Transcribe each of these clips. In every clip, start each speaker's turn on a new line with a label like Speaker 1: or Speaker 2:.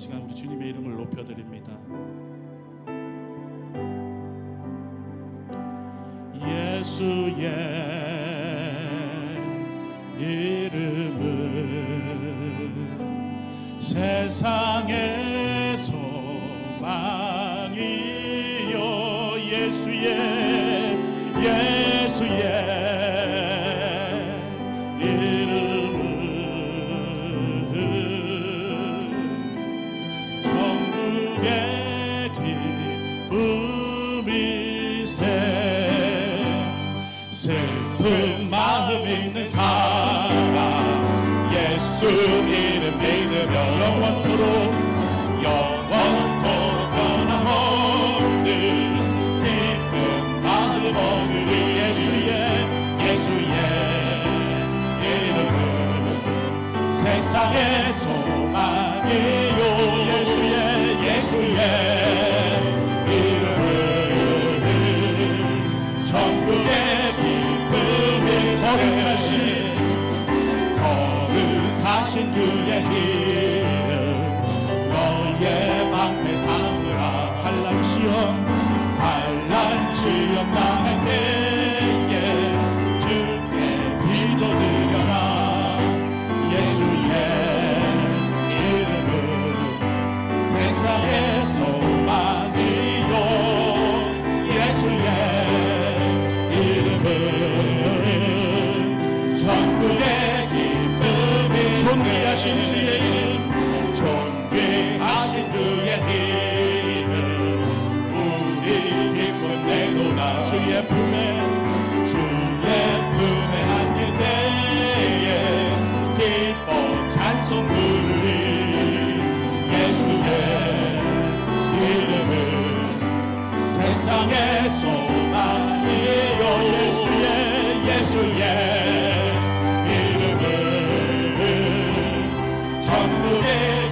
Speaker 1: 시간 우리 주님의 이름을 높여드립니다. 예수의 이름은 세상의 소망이요. 예수의 이름은 천국의 기쁨이세. 슬픈 마음 있는 사람 예수 이름 믿으며 영원토록 변함없는 기쁜 마음 얻으리. 예수의 이름은 세상의 소망이요. 예수의 이름은 천국의 기쁨이. 거룩하신 주의 이름 너의 방패 삼으라. 환난 시험 당할 때에 주께 기도드려라. 예수의 이름은 세상의 소망이요. 예수의 이름은 천국의 기쁨이. 존귀하신 주의 이름, 존귀하신 주의 이름 우리 기쁨 내도다. 주의 품에 안길 때에 기뻐 찬송 부르리. 예수의 이름은 세상의 소망이요. 예수의 이름은 천국의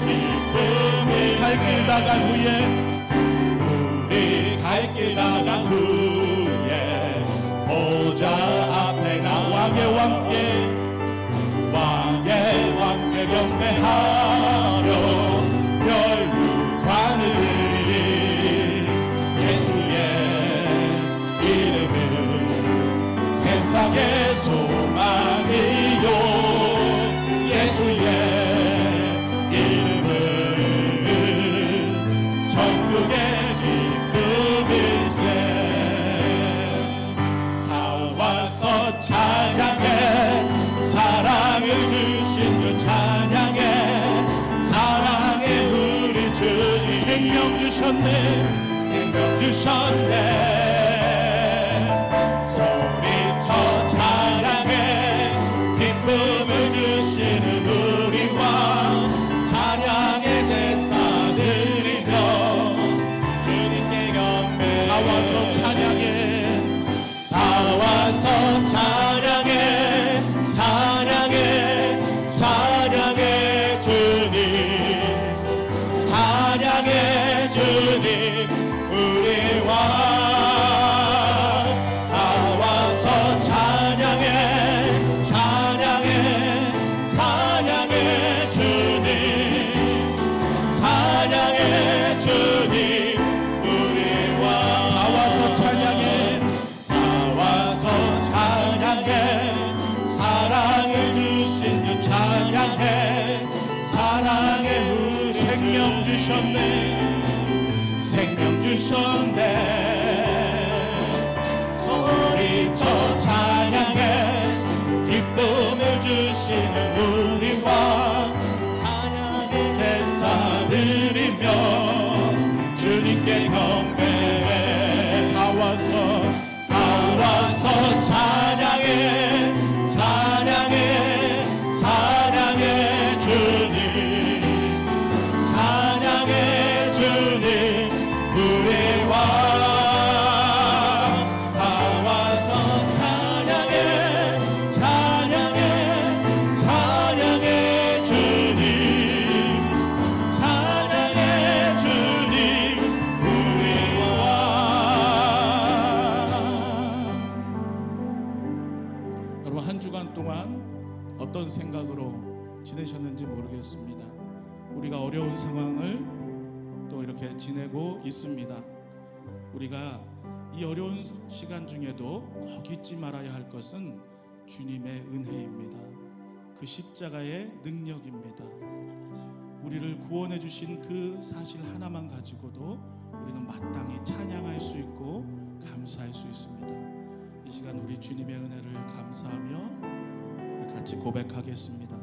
Speaker 1: 기쁨이. 갈 길 나간 후에 우리 갈 길 나간 후에 보좌 앞에 나 왕의 왕께 경배하려 멸류관을 드리리. 예수의 이름은 세상의 소망이요. 예수의 이름은 천국의 기쁨일세. 다 와서 찬양해. 사랑을 주신 주 찬양해. 사랑의 우리 주님 생명 주셨네. 소리쳐 찬양해. 기쁨을 주시는 우리 왕 찬양의 제사 드리며 주님께 경배. 다 와서 찬양해. 주님 우리 왕. 다 와서 찬양해 주님. 우리 왕. 다 와서 찬양해. 사랑을 주신 주 찬양해. 사랑의 우리 생명 주셨네. 소리쳐 찬양해. 기쁨을 주시는 우리 왕 찬양의 제사 드리며 주님께 경배해. 다 와서 찬양해 주님. 우리 왕. 다 와서 찬양해 상황을 또 이렇게 지내고 있습니다. 우리가 이 어려운 시간 중에도 꼭 잊지 말아야 할 것은 주님의 은혜입니다. 그 십자가의 능력입니다. 우리를 구원해 주신 그 사실 하나만 가지고도 우리는 마땅히 찬양할 수 있고 감사할 수 있습니다. 이 시간 우리 주님의 은혜를 감사하며 같이 고백하겠습니다.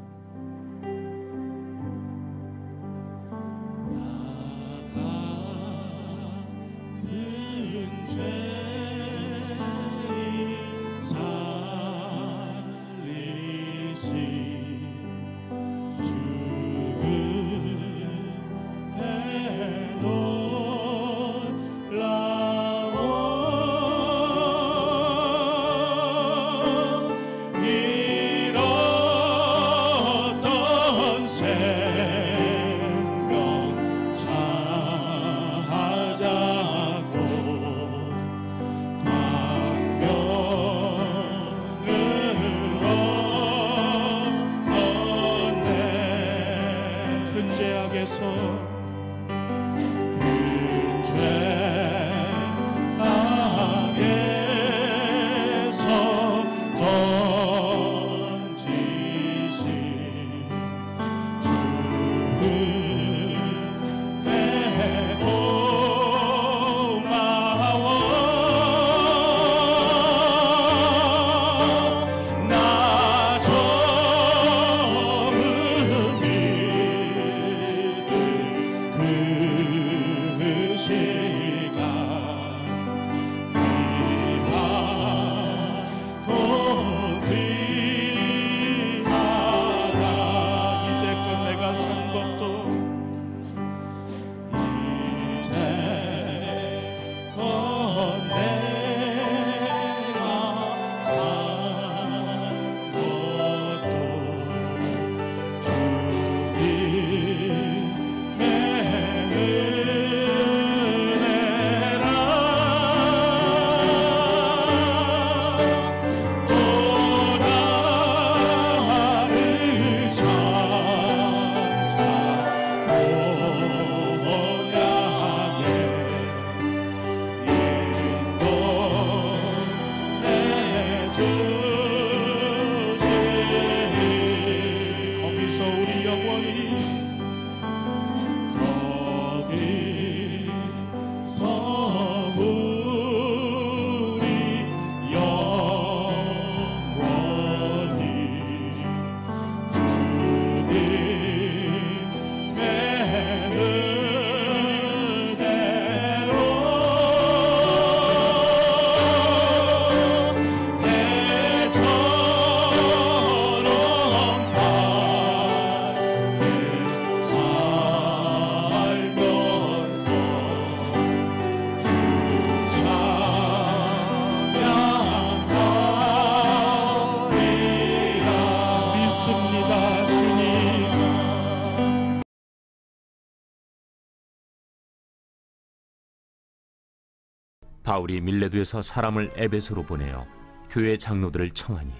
Speaker 2: 바울이 밀레도에서 사람을 에베소로 보내어 교회 장로들을 청하니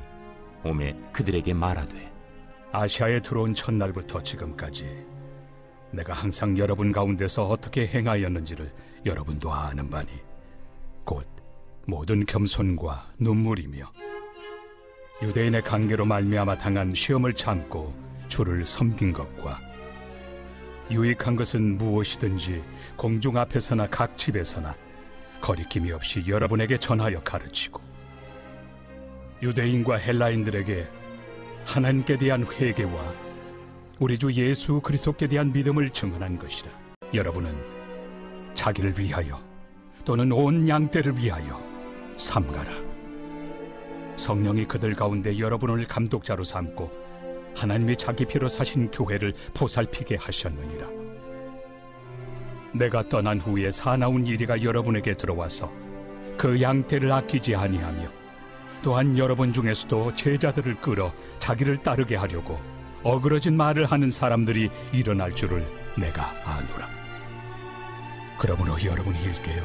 Speaker 2: 오매 그들에게 말하되
Speaker 3: 아시아에 들어온 첫날부터 지금까지 내가 항상 여러분 가운데서 어떻게 행하였는지를 여러분도 아는 바니 곧 모든 겸손과 눈물이며 유대인의 관계로 말미암아 당한 시험을 참고 주를 섬긴 것과 유익한 것은 무엇이든지 공중 앞에서나 각 집에서나 거리낌이 없이 여러분에게 전하여 가르치고 유대인과 헬라인들에게 하나님께 대한 회개와 우리 주 예수 그리스도께 대한 믿음을 증언한 것이라. 여러분은 자기를 위하여 또는 온 양떼를 위하여 삼가라. 성령이 그들 가운데 여러분을 감독자로 삼고 하나님이 자기 피로 사신 교회를 보살피게 하셨느니라. 내가 떠난 후에 사나운 이리가 여러분에게 들어와서 그 양떼를 아끼지 아니하며 또한 여러분 중에서도 제자들을 끌어 자기를 따르게 하려고 어그러진 말을 하는 사람들이 일어날 줄을 내가 아노라. 그러므로 여러분이 일깨어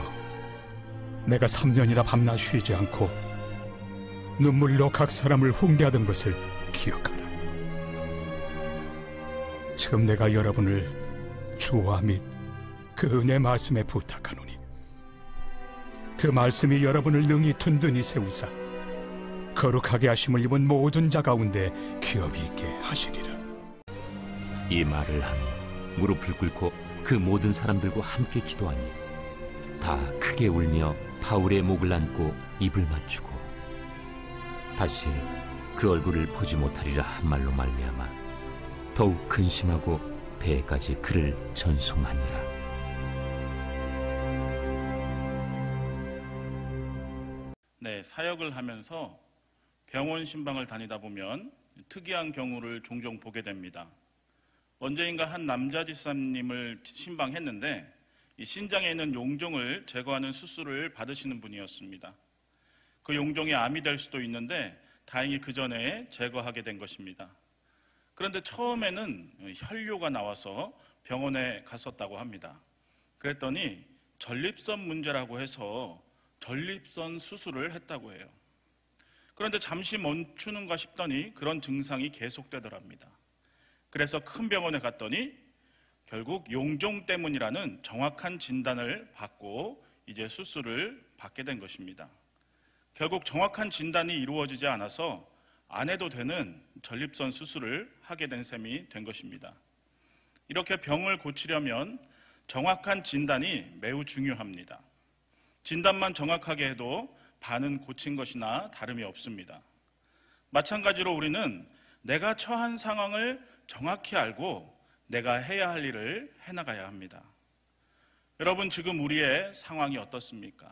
Speaker 3: 내가 3년이나 밤낮 쉬지 않고 눈물로 각 사람을 훈계하던 것을 기억하라. 지금 내가 여러분을 주와 및 그 은혜 말씀에 부탁하노니 그 말씀이 여러분을 능히 든든히 세우사 거룩하게 하심을 입은 모든 자 가운데 기업이 있게 하시리라.
Speaker 2: 이 말을 하며 무릎을 꿇고 그 모든 사람들과 함께 기도하니 다 크게 울며 바울의 목을 안고 입을 맞추고 다시 그 얼굴을 보지 못하리라 한 말로 말미암아 더욱 근심하고 배에까지 그를 전송하니라.
Speaker 1: 네, 사역을 하면서 병원 신방을 다니다 보면 특이한 경우를 종종 보게 됩니다. 언제인가 한 남자 집사님을 신방했는데 이 신장에 있는 용종을 제거하는 수술을 받으시는 분이었습니다. 그 용종이 암이 될 수도 있는데 다행히 그 전에 제거하게 된 것입니다. 그런데 처음에는 혈뇨가 나와서 병원에 갔었다고 합니다. 그랬더니 전립선 문제라고 해서 전립선 수술을 했다고 해요. 그런데 잠시 멈추는가 싶더니 그런 증상이 계속되더랍니다. 그래서 큰 병원에 갔더니 결국 용종 때문이라는 정확한 진단을 받고 이제 수술을 받게 된 것입니다. 결국 정확한 진단이 이루어지지 않아서 안 해도 되는 전립선 수술을 하게 된 셈이 된 것입니다. 이렇게 병을 고치려면 정확한 진단이 매우 중요합니다. 진단만 정확하게 해도 반은 고친 것이나 다름이 없습니다. 마찬가지로 우리는 내가 처한 상황을 정확히 알고 내가 해야 할 일을 해나가야 합니다. 여러분, 지금 우리의 상황이 어떻습니까?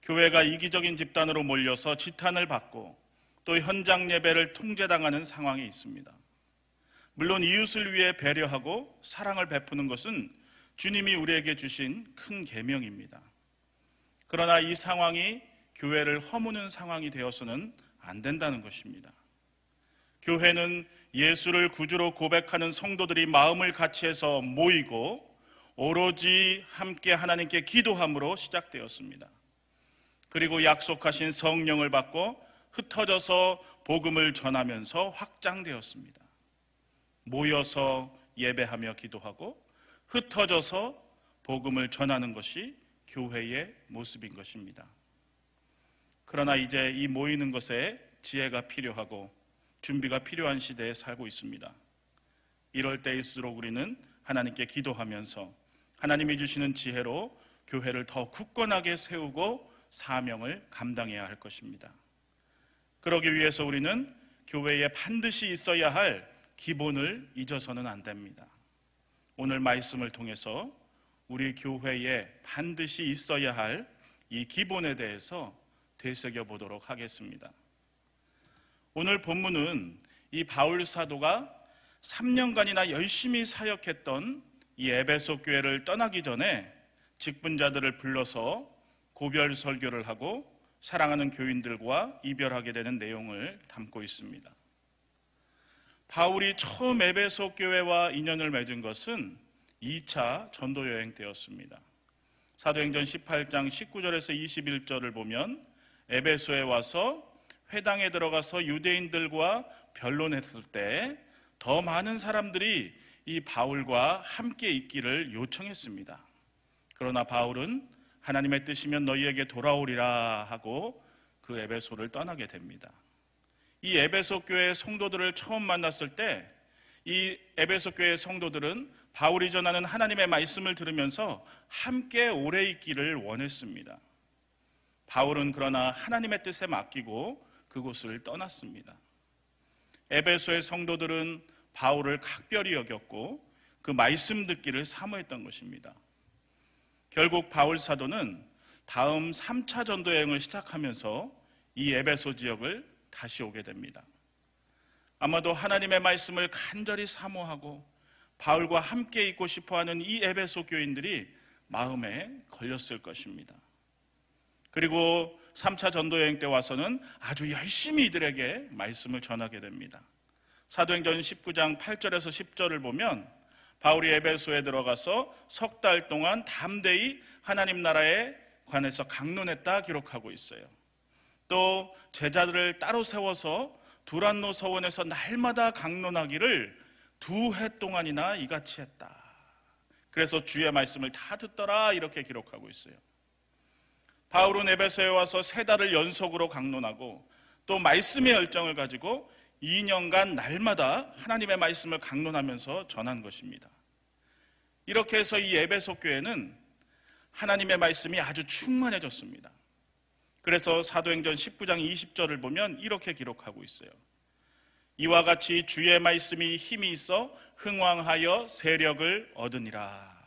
Speaker 1: 교회가 이기적인 집단으로 몰려서 지탄을 받고 또 현장 예배를 통제당하는 상황이 있습니다. 물론 이웃을 위해 배려하고 사랑을 베푸는 것은 주님이 우리에게 주신 큰 계명입니다. 그러나 이 상황이 교회를 허무는 상황이 되어서는 안 된다는 것입니다. 교회는 예수를 구주로 고백하는 성도들이 마음을 같이해서 모이고 오로지 함께 하나님께 기도함으로 시작되었습니다. 그리고 약속하신 성령을 받고 흩어져서 복음을 전하면서 확장되었습니다. 모여서 예배하며 기도하고 흩어져서 복음을 전하는 것이 교회의 모습인 것입니다. 그러나 이제 이 모이는 것에 지혜가 필요하고 준비가 필요한 시대에 살고 있습니다. 이럴 때일수록 우리는 하나님께 기도하면서 하나님이 주시는 지혜로 교회를 더 굳건하게 세우고 사명을 감당해야 할 것입니다. 그러기 위해서 우리는 교회에 반드시 있어야 할 기본을 잊어서는 안 됩니다. 오늘 말씀을 통해서 우리 교회에 반드시 있어야 할 이 기본에 대해서 되새겨 보도록 하겠습니다. 오늘 본문은 이 바울 사도가 3년간이나 열심히 사역했던 이 에베소 교회를 떠나기 전에 직분자들을 불러서 고별 설교를 하고 사랑하는 교인들과 이별하게 되는 내용을 담고 있습니다. 바울이 처음 에베소 교회와 인연을 맺은 것은 2차 전도 여행 때였습니다. 사도행전 18장 19절에서 21절을 보면 에베소에 와서 회당에 들어가서 유대인들과 변론했을 때 더 많은 사람들이 이 바울과 함께 있기를 요청했습니다. 그러나 바울은 하나님의 뜻이면 너희에게 돌아오리라 하고 그 에베소를 떠나게 됩니다. 이 에베소 교회의 성도들을 처음 만났을 때 이 에베소 교회의 성도들은 바울이 전하는 하나님의 말씀을 들으면서 함께 오래 있기를 원했습니다. 바울은 그러나 하나님의 뜻에 맡기고 그곳을 떠났습니다. 에베소의 성도들은 바울을 각별히 여겼고 그 말씀 듣기를 사모했던 것입니다. 결국 바울 사도는 다음 3차 전도 여행을 시작하면서 이 에베소 지역을 다시 오게 됩니다. 아마도 하나님의 말씀을 간절히 사모하고 바울과 함께 있고 싶어하는 이 에베소 교인들이 마음에 걸렸을 것입니다. 그리고 3차 전도 여행 때 와서는 아주 열심히 이들에게 말씀을 전하게 됩니다. 사도행전 19장 8절에서 10절을 보면 바울이 에베소에 들어가서 석 달 동안 담대히 하나님 나라에 관해서 강론했다 기록하고 있어요. 또 제자들을 따로 세워서 두란노 서원에서 날마다 강론하기를 2해 동안이나 이같이 했다. 그래서 주의 말씀을 다 듣더라 이렇게 기록하고 있어요. 바울은 에베소에 와서 3달을 연속으로 강론하고 또 말씀의 열정을 가지고 2년간 날마다 하나님의 말씀을 강론하면서 전한 것입니다. 이렇게 해서 이 에베소 교회는 하나님의 말씀이 아주 충만해졌습니다. 그래서 사도행전 19장 20절을 보면 이렇게 기록하고 있어요. 이와 같이 주의 말씀이 힘이 있어 흥왕하여 세력을 얻으니라.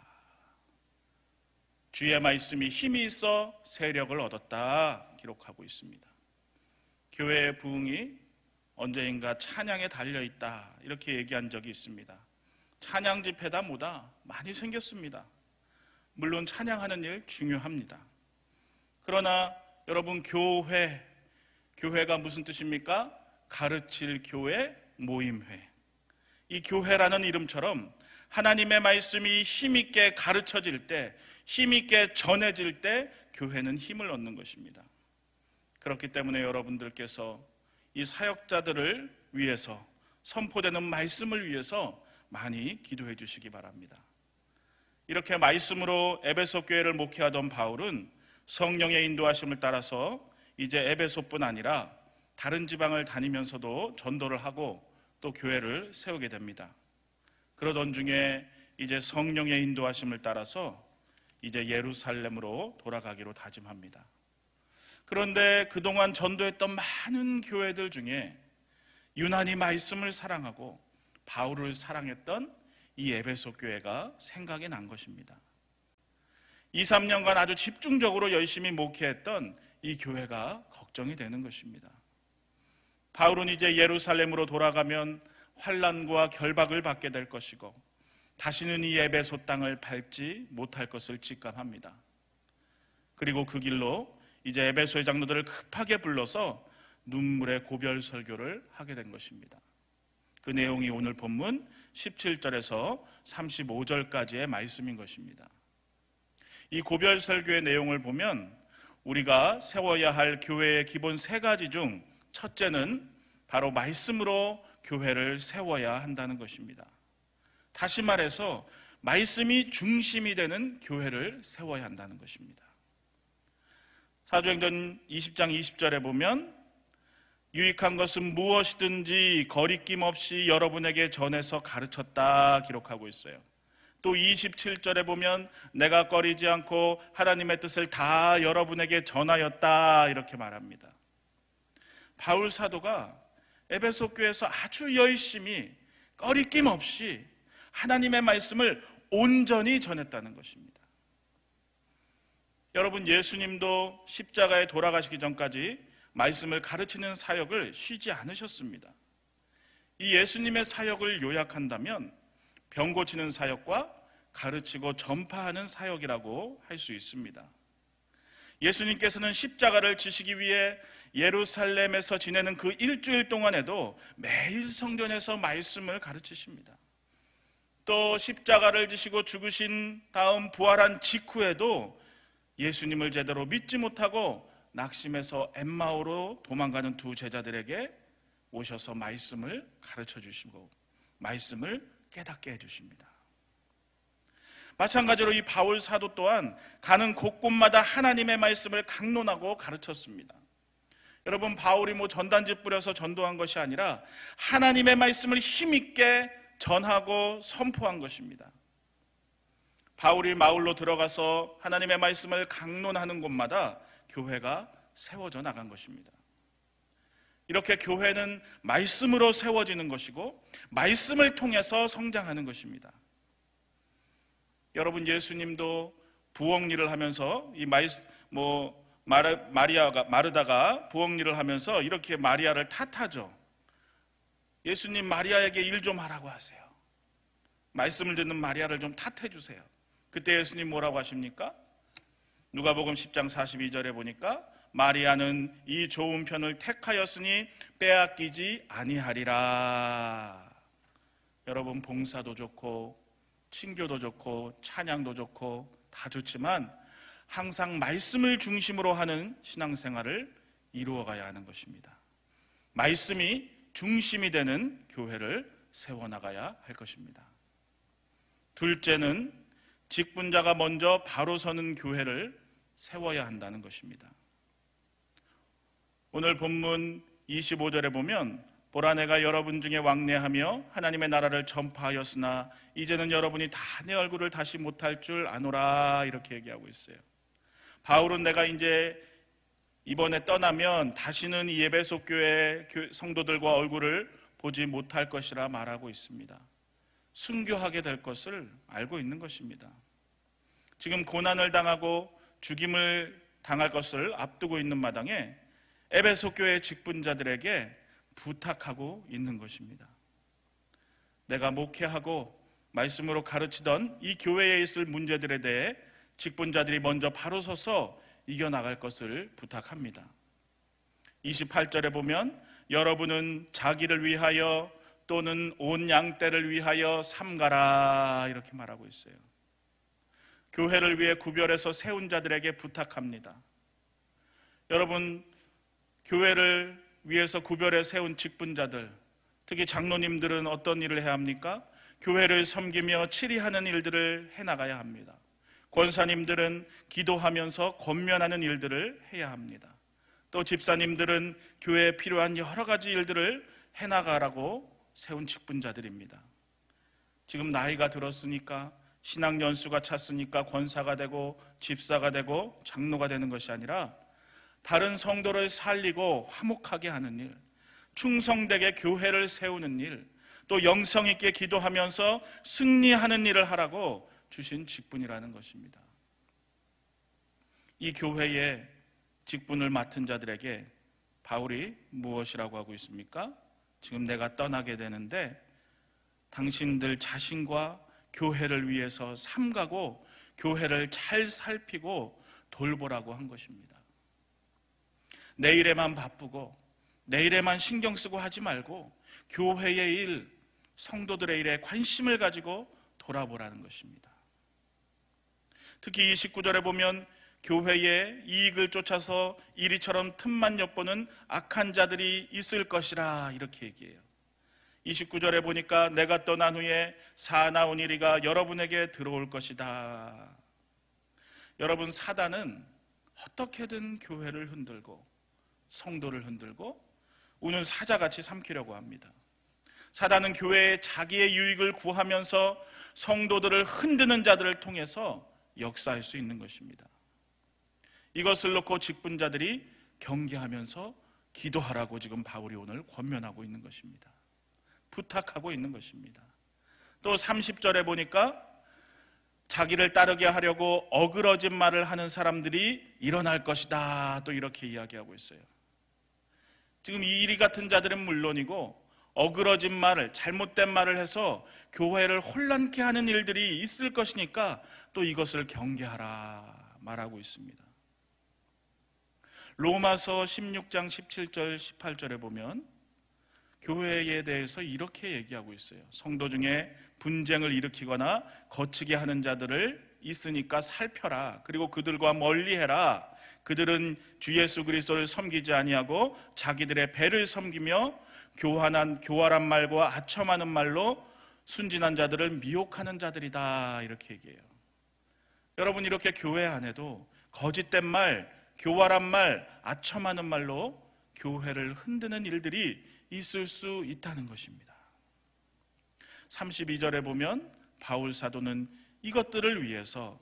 Speaker 1: 주의 말씀이 힘이 있어 세력을 얻었다 기록하고 있습니다. 교회의 부흥이 언제인가 찬양에 달려있다 이렇게 얘기한 적이 있습니다. 찬양 집회다 뭐다 많이 생겼습니다. 물론 찬양하는 일 중요합니다. 그러나 여러분 교회가 무슨 뜻입니까? 가르칠 교회, 모임회. 이 교회라는 이름처럼 하나님의 말씀이 힘있게 가르쳐질 때, 힘있게 전해질 때 교회는 힘을 얻는 것입니다. 그렇기 때문에 여러분들께서 이 사역자들을 위해서, 선포되는 말씀을 위해서 많이 기도해 주시기 바랍니다. 이렇게 말씀으로 에베소 교회를 목회하던 바울은 성령의 인도하심을 따라서 이제 에베소뿐 아니라 다른 지방을 다니면서도 전도를 하고 또 교회를 세우게 됩니다. 그러던 중에 이제 성령의 인도하심을 따라서 이제 예루살렘으로 돌아가기로 다짐합니다. 그런데 그동안 전도했던 많은 교회들 중에 유난히 말씀을 사랑하고 바울을 사랑했던 이 에베소 교회가 생각이 난 것입니다. 2, 3년간 아주 집중적으로 열심히 목회했던 이 교회가 걱정이 되는 것입니다. 바울은 이제 예루살렘으로 돌아가면 환난과 결박을 받게 될 것이고 다시는 이 에베소 땅을 밟지 못할 것을 직감합니다. 그리고 그 길로 이제 에베소의 장로들을 급하게 불러서 눈물의 고별 설교를 하게 된 것입니다. 그 내용이 오늘 본문 17절에서 35절까지의 말씀인 것입니다. 이 고별 설교의 내용을 보면 우리가 세워야 할 교회의 기본 3가지 중 첫째는 바로 말씀으로 교회를 세워야 한다는 것입니다. 다시 말해서 말씀이 중심이 되는 교회를 세워야 한다는 것입니다. 사도행전 20장 20절에 보면 유익한 것은 무엇이든지 거리낌 없이 여러분에게 전해서 가르쳤다 기록하고 있어요. 또 27절에 보면 내가 꺼리지 않고 하나님의 뜻을 다 여러분에게 전하였다 이렇게 말합니다. 바울 사도가 에베소 교회에서 아주 열심히 꺼리낌 없이 하나님의 말씀을 온전히 전했다는 것입니다. 여러분, 예수님도 십자가에 돌아가시기 전까지 말씀을 가르치는 사역을 쉬지 않으셨습니다. 이 예수님의 사역을 요약한다면 병 고치는 사역과 가르치고 전파하는 사역이라고 할 수 있습니다. 예수님께서는 십자가를 지시기 위해 예루살렘에서 지내는 그 일주일 동안에도 매일 성전에서 말씀을 가르치십니다. 또 십자가를 지시고 죽으신 다음 부활한 직후에도 예수님을 제대로 믿지 못하고 낙심해서 엠마오로 도망가는 2 제자들에게 오셔서 말씀을 가르쳐 주시고 말씀을 깨닫게 해주십니다. 마찬가지로 이 바울 사도 또한 가는 곳곳마다 하나님의 말씀을 강론하고 가르쳤습니다. 여러분, 바울이 전단지 뿌려서 전도한 것이 아니라 하나님의 말씀을 힘있게 전하고 선포한 것입니다. 바울이 마을로 들어가서 하나님의 말씀을 강론하는 곳마다 교회가 세워져 나간 것입니다. 이렇게 교회는 말씀으로 세워지는 것이고 말씀을 통해서 성장하는 것입니다. 여러분, 예수님도 부엌 일을 하면서 마르다가 부엌 일을 하면서 이렇게 마리아를 탓하죠. 예수님, 마리아에게 일 좀 하라고 하세요. 말씀을 듣는 마리아를 좀 탓해 주세요. 그때 예수님 뭐라고 하십니까? 누가복음 10장 42절에 보니까 마리아는 이 좋은 편을 택하였으니 빼앗기지 아니하리라. 여러분, 봉사도 좋고 친교도 좋고 찬양도 좋고 다 좋지만 항상 말씀을 중심으로 하는 신앙생활을 이루어가야 하는 것입니다. 말씀이 중심이 되는 교회를 세워나가야 할 것입니다. 둘째는 직분자가 먼저 바로 서는 교회를 세워야 한다는 것입니다. 오늘 본문 25절에 보면 보라 내가 여러분 중에 왕래하며 하나님의 나라를 전파하였으나 이제는 여러분이 다 내 얼굴을 다시 못할 줄 아노라 이렇게 얘기하고 있어요. 바울은 내가 이제 이번에 떠나면 다시는 이 에베소 교회 성도들과 얼굴을 보지 못할 것이라 말하고 있습니다. 순교하게 될 것을 알고 있는 것입니다. 지금 고난을 당하고 죽임을 당할 것을 앞두고 있는 마당에 에베소 교회 직분자들에게 부탁하고 있는 것입니다. 내가 목회하고 말씀으로 가르치던 이 교회에 있을 문제들에 대해 직분자들이 먼저 바로 서서 이겨나갈 것을 부탁합니다. 28절에 보면 여러분은 자기를 위하여 또는 온 양떼를 위하여 삼가라 이렇게 말하고 있어요. 교회를 위해 구별해서 세운 자들에게 부탁합니다. 여러분, 교회를 위해서 구별해 세운 직분자들, 특히 장로님들은 어떤 일을 해야 합니까? 교회를 섬기며 치리하는 일들을 해나가야 합니다. 권사님들은 기도하면서 권면하는 일들을 해야 합니다. 또 집사님들은 교회에 필요한 여러 가지 일들을 해나가라고 세운 직분자들입니다. 지금 나이가 들었으니까, 신앙 연수가 찼으니까 권사가 되고 집사가 되고 장로가 되는 것이 아니라 다른 성도를 살리고 화목하게 하는 일, 충성되게 교회를 세우는 일, 또 영성 있게 기도하면서 승리하는 일을 하라고 주신 직분이라는 것입니다. 이 교회의 직분을 맡은 자들에게 바울이 무엇이라고 하고 있습니까? 지금 내가 떠나게 되는데 당신들 자신과 교회를 위해서 삼가고 교회를 잘 살피고 돌보라고 한 것입니다. 내일에만 바쁘고 내일에만 신경 쓰고 하지 말고 교회의 일, 성도들의 일에 관심을 가지고 돌아보라는 것입니다. 특히 29절에 보면 교회의 이익을 쫓아서 이리처럼 틈만 엿보는 악한 자들이 있을 것이라 이렇게 얘기해요. 29절에 보니까 내가 떠난 후에 사나운 이리가 여러분에게 들어올 것이다. 여러분, 사단은 어떻게든 교회를 흔들고 성도를 흔들고 우는 사자같이 삼키려고 합니다. 사단은 교회에 자기의 유익을 구하면서 성도들을 흔드는 자들을 통해서 역사할 수 있는 것입니다. 이것을 놓고 직분자들이 경계하면서 기도하라고 지금 바울이 오늘 권면하고 있는 것입니다. 부탁하고 있는 것입니다. 또 30절에 보니까 자기를 따르게 하려고 어그러진 말을 하는 사람들이 일어날 것이다 또 이렇게 이야기하고 있어요. 지금 이 이리 같은 자들은 물론이고 어그러진 말을, 잘못된 말을 해서 교회를 혼란케 하는 일들이 있을 것이니까 또 이것을 경계하라 말하고 있습니다. 로마서 16장 17절 18절에 보면 교회에 대해서 이렇게 얘기하고 있어요. 성도 중에 분쟁을 일으키거나 거치게 하는 자들을 있으니까 살펴라. 그리고 그들과 멀리해라. 그들은 주 예수 그리스도를 섬기지 아니하고 자기들의 배를 섬기며 교활한 말과 아첨하는 말로 순진한 자들을 미혹하는 자들이다 이렇게 얘기해요. 여러분, 이렇게 교회 안에도 거짓된 말, 교활한 말, 아첨하는 말로 교회를 흔드는 일들이 있을 수 있다는 것입니다. 32절에 보면 바울 사도는 이것들을 위해서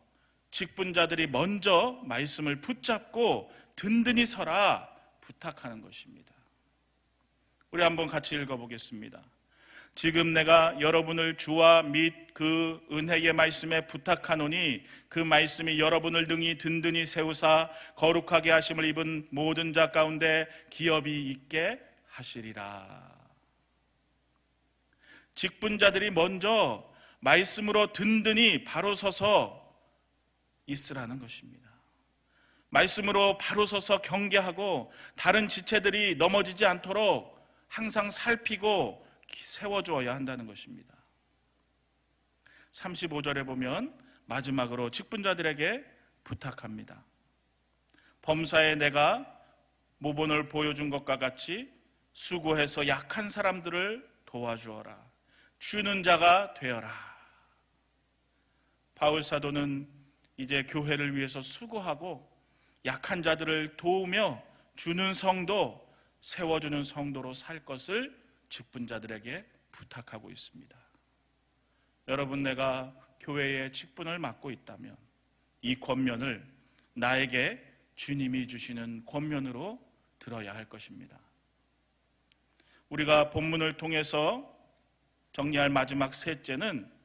Speaker 1: 직분자들이 먼저 말씀을 붙잡고 든든히 서라 부탁하는 것입니다. 우리 한번 같이 읽어보겠습니다. 지금 내가 여러분을 주와 및 그 은혜의 말씀에 부탁하노니 그 말씀이 여러분을 능히 든든히 세우사 거룩하게 하심을 입은 모든 자 가운데 기업이 있게 하시리라. 직분자들이 먼저 말씀으로 든든히 바로 서서 있으라는 것입니다. 말씀으로 바로 서서 경계하고 다른 지체들이 넘어지지 않도록 항상 살피고 세워주어야 한다는 것입니다. 35절에 보면 마지막으로 직분자들에게 부탁합니다. 범사에 내가 모본을 보여준 것과 같이 수고해서 약한 사람들을 도와주어라. 주는 자가 되어라. 바울 사도는 이제 교회를 위해서 수고하고 약한 자들을 도우며 주는 성도, 세워주는 성도로 살 것을 직분자들에게 부탁하고 있습니다. 여러분, 내가 교회의 직분을 맡고 있다면 이 권면을 나에게 주님이 주시는 권면으로 들어야 할 것입니다. 우리가 본문을 통해서 정리할 마지막 셋째는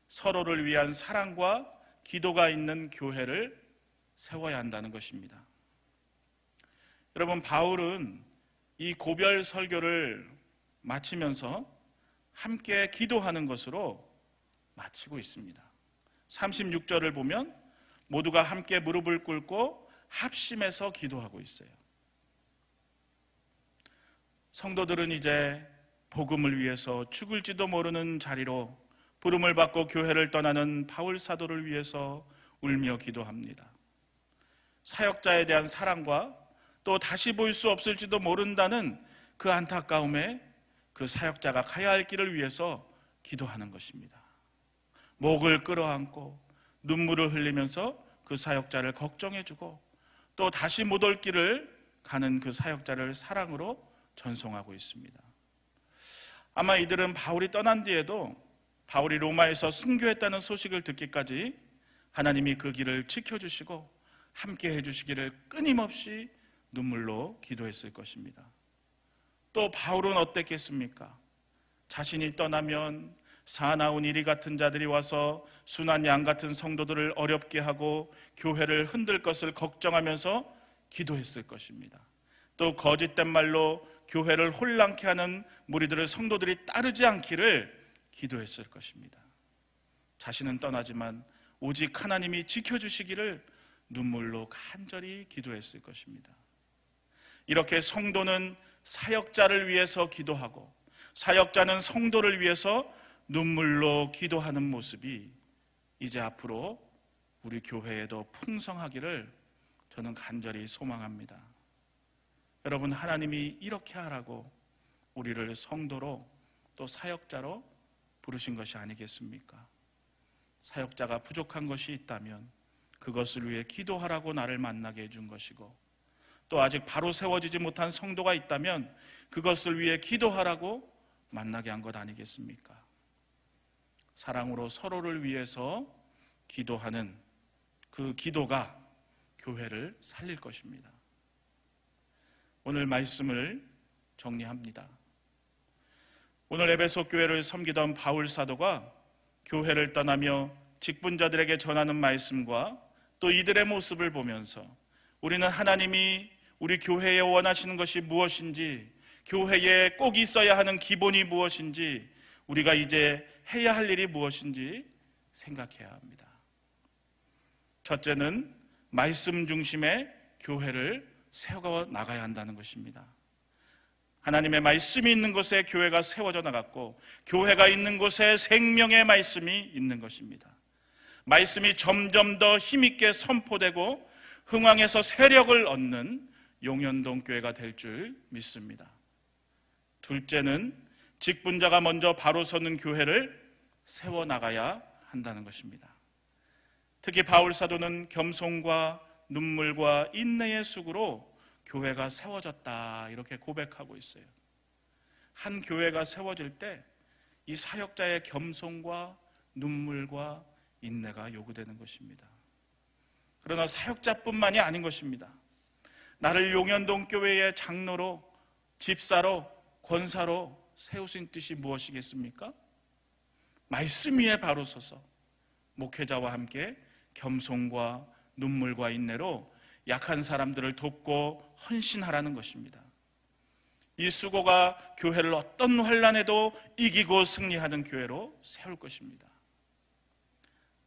Speaker 1: 서로를 위한 사랑과 기도가 있는 교회를 세워야 한다는 것입니다. 여러분, 바울은 이 고별 설교를 마치면서 함께 기도하는 것으로 마치고 있습니다. 36절을 보면 모두가 함께 무릎을 꿇고 합심해서 기도하고 있어요. 성도들은 이제 복음을 위해서 죽을지도 모르는 자리로 부름을 받고 교회를 떠나는 바울 사도를 위해서 울며 기도합니다. 사역자에 대한 사랑과 또 다시 볼 수 없을지도 모른다는 그 안타까움에 그 사역자가 가야 할 길을 위해서 기도하는 것입니다. 목을 끌어안고 눈물을 흘리면서 그 사역자를 걱정해주고 또 다시 못 올 길을 가는 그 사역자를 사랑으로 전송하고 있습니다. 아마 이들은 바울이 떠난 뒤에도 바울이 로마에서 순교했다는 소식을 듣기까지 하나님이 그 길을 지켜주시고 함께 해주시기를 끊임없이 눈물로 기도했을 것입니다. 또 바울은 어땠겠습니까? 자신이 떠나면 사나운 이리 같은 자들이 와서 순한 양 같은 성도들을 어렵게 하고 교회를 흔들 것을 걱정하면서 기도했을 것입니다. 또 거짓된 말로 교회를 혼란케 하는 무리들을 성도들이 따르지 않기를 기도했을 것입니다. 자신은 떠나지만 오직 하나님이 지켜주시기를 눈물로 간절히 기도했을 것입니다. 이렇게 성도는 사역자를 위해서 기도하고 사역자는 성도를 위해서 눈물로 기도하는 모습이 이제 앞으로 우리 교회에도 풍성하기를 저는 간절히 소망합니다. 여러분, 하나님이 이렇게 하라고 우리를 성도로 또 사역자로 부르신 것이 아니겠습니까? 사역자가 부족한 것이 있다면 그것을 위해 기도하라고 나를 만나게 해준 것이고, 또 아직 바로 세워지지 못한 성도가 있다면 그것을 위해 기도하라고 만나게 한 것 아니겠습니까? 사랑으로 서로를 위해서 기도하는 그 기도가 교회를 살릴 것입니다. 오늘 말씀을 정리합니다. 오늘 에베소 교회를 섬기던 바울 사도가 교회를 떠나며 직분자들에게 전하는 말씀과 또 이들의 모습을 보면서 우리는 하나님이 우리 교회에 원하시는 것이 무엇인지, 교회에 꼭 있어야 하는 기본이 무엇인지, 우리가 이제 해야 할 일이 무엇인지 생각해야 합니다. 첫째는 말씀 중심의 교회를 세워 나가야 한다는 것입니다. 하나님의 말씀이 있는 곳에 교회가 세워져 나갔고, 교회가 있는 곳에 생명의 말씀이 있는 것입니다. 말씀이 점점 더 힘있게 선포되고 흥왕에서 세력을 얻는 용현동 교회가 될 줄 믿습니다. 둘째는 직분자가 먼저 바로 서는 교회를 세워나가야 한다는 것입니다. 특히 바울 사도는 겸손과 눈물과 인내의 쑥으로 교회가 세워졌다, 이렇게 고백하고 있어요. 한 교회가 세워질 때 이 사역자의 겸손과 눈물과 인내가 요구되는 것입니다. 그러나 사역자뿐만이 아닌 것입니다. 나를 용현동 교회의 장로로, 집사로, 권사로 세우신 뜻이 무엇이겠습니까? 말씀 위에 바로 서서 목회자와 함께 겸손과 눈물과 인내로 약한 사람들을 돕고 헌신하라는 것입니다. 이 수고가 교회를 어떤 환난에도 이기고 승리하는 교회로 세울 것입니다.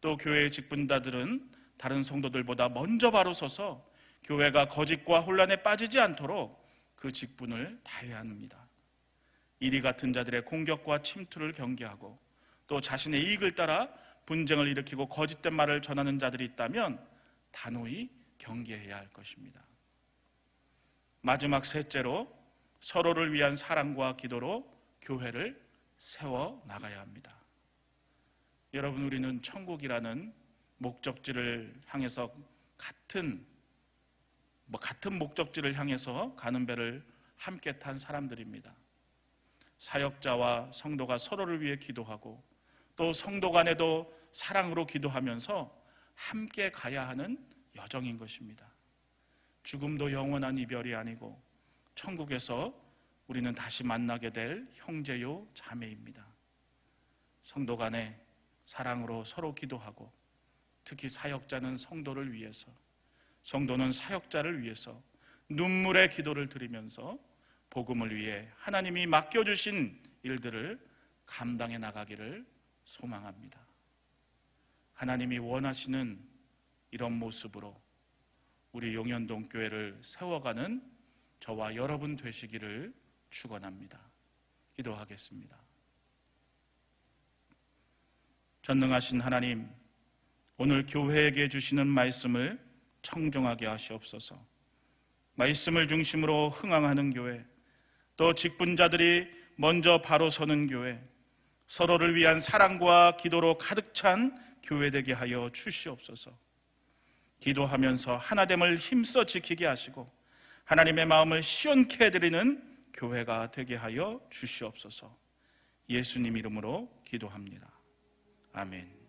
Speaker 1: 또 교회의 직분자들은 다른 성도들보다 먼저 바로 서서 교회가 거짓과 혼란에 빠지지 않도록 그 직분을 다해야 합니다. 이리 같은 자들의 공격과 침투를 경계하고 또 자신의 이익을 따라 분쟁을 일으키고 거짓된 말을 전하는 자들이 있다면 단호히 경계해야 할 것입니다. 마지막 셋째로 서로를 위한 사랑과 기도로 교회를 세워 나가야 합니다. 여러분, 우리는 천국이라는 목적지를 향해서 같은 목적지를 향해서 가는 배를 함께 탄 사람들입니다. 사역자와 성도가 서로를 위해 기도하고 또 성도 간에도 사랑으로 기도하면서 함께 가야 하는 여정인 것입니다. 죽음도 영원한 이별이 아니고 천국에서 우리는 다시 만나게 될 형제요 자매입니다. 성도 간에 사랑으로 서로 기도하고 특히 사역자는 성도를 위해서, 성도는 사역자를 위해서 눈물의 기도를 드리면서 복음을 위해 하나님이 맡겨주신 일들을 감당해 나가기를 소망합니다. 하나님이 원하시는 이런 모습으로 우리 용현동 교회를 세워가는 저와 여러분 되시기를 축원합니다. 기도하겠습니다. 전능하신 하나님, 오늘 교회에게 주시는 말씀을 청정하게 하시옵소서. 말씀을 중심으로 흥황하는 교회, 또 직분자들이 먼저 바로 서는 교회, 서로를 위한 사랑과 기도로 가득 찬 교회 되게 하여 주시옵소서. 기도하면서 하나됨을 힘써 지키게 하시고 하나님의 마음을 시원케 해드리는 교회가 되게 하여 주시옵소서. 예수님 이름으로 기도합니다. 아멘.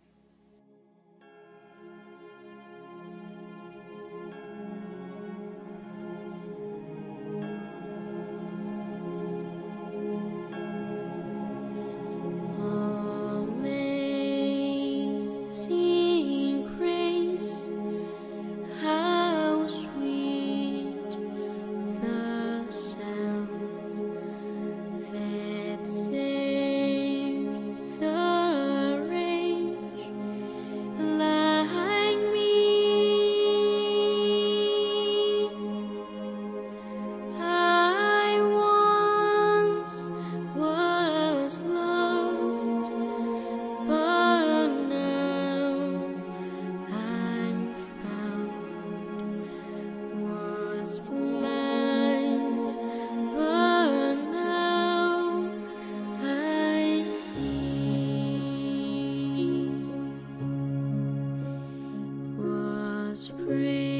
Speaker 4: Pray.